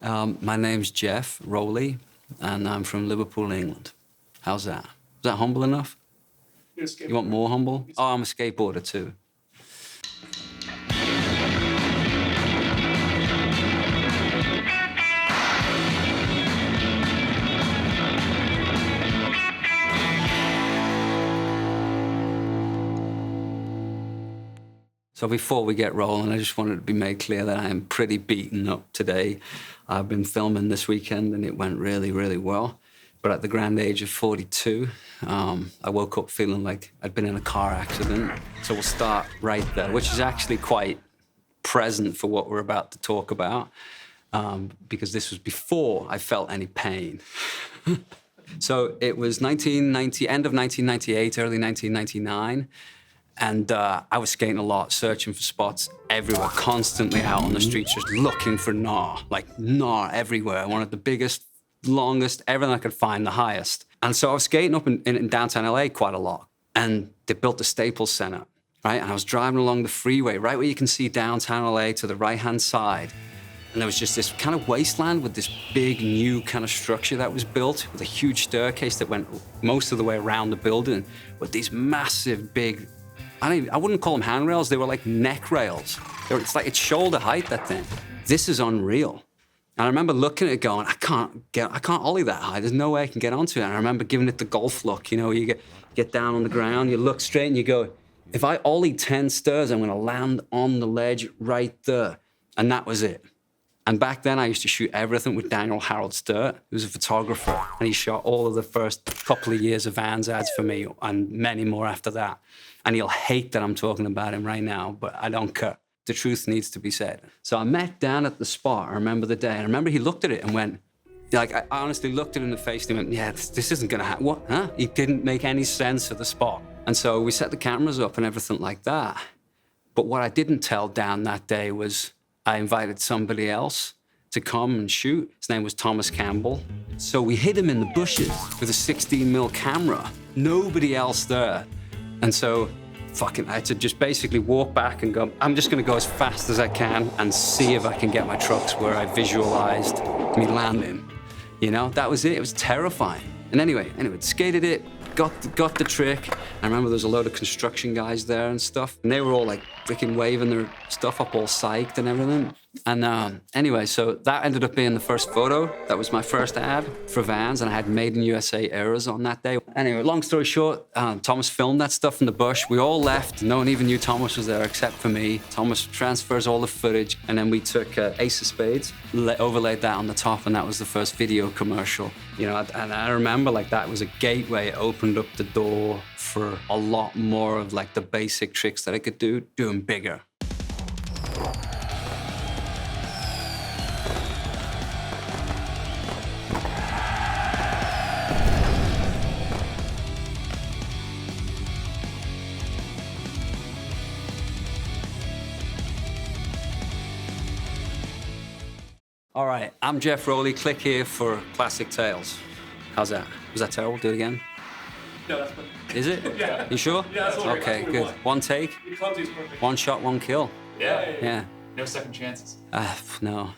My name's Geoff Rowley, and I'm from Liverpool, England. How's that? Is that humble enough? You want more humble? Oh, I'm a skateboarder too. So before we get rolling, I just wanted to be made clear that I am pretty beaten up today. I've been filming this weekend and it went really, really well. But at the grand age of 42, I woke up feeling like I'd been in a car accident. So we'll start right there, which is actually quite present for what we're about to talk about, because this was before I felt any pain. So it was end of 1998, early 1999. And I was skating a lot, searching for spots everywhere, constantly out on the streets, just looking for gnaw, like gnaw everywhere. I wanted the biggest, longest, everything I could find, the highest. And so I was skating up in downtown LA quite a lot. And they built the Staples Center, right? And I was driving along the freeway, right where you can see downtown LA to the right-hand side. And there was just this kind of wasteland with this big new kind of structure that was built with a huge staircase that went most of the way around the building with these massive, big, I wouldn't call them handrails. They were like neck rails. It's like it's shoulder height, that thing. This is unreal. And I remember looking at it going, I can't ollie that high. There's no way I can get onto it. And I remember giving it the golf look. You know, you get down on the ground, you look straight and you go, if I ollie 10 stairs, I'm going to land on the ledge right there. And that was it. And back then, I used to shoot everything with Daniel Harold Sturt, who was a photographer. And he shot all of the first couple of years of VANS ads for me and many more after that. And he'll hate that I'm talking about him right now, but I don't care. The truth needs to be said. So I met Dan at the spot. I remember the day. And I remember he looked at it and went, like, I honestly looked at him in the face and he went, yeah, this isn't going to happen. What? Huh? It didn't make any sense at the spot. And so we set the cameras up and everything like that. But what I didn't tell Dan that day was I invited somebody else to come and shoot. His name was Thomas Campbell. So we hid him in the bushes with a 16mm camera. Nobody else there. And so, I had to just basically walk back and go, I'm just gonna go as fast as I can and see if I can get my trucks where I visualized me landing. You know, that was it. It was terrifying. And anyway, skated it, got the trick. I remember there was a load of construction guys there and stuff. And they were all like freaking waving their stuff up, all psyched and everything. And anyway, so that ended up being the first photo. That was my first ad for VANS, and I had Made in USA errors on that day. Anyway, long story short, Thomas filmed that stuff in the bush. We all left. No one even knew Thomas was there except for me. Thomas transfers all the footage, and then we took Ace of Spades, overlaid that on the top, and that was the first video commercial. You know, and I remember like that was a gateway. It opened up the door for a lot more of like the basic tricks that I could do, doing bigger. All right, I'm Geoff Rowley. Click here for Classic Tales. How's that? Was that terrible? Do it again. No, that's perfect. Is it? Yeah. You sure? Yeah, that's all right. Okay, That's good. One take? Your clumsy's perfect. One shot, one kill. Yeah. Yeah. No second chances. No.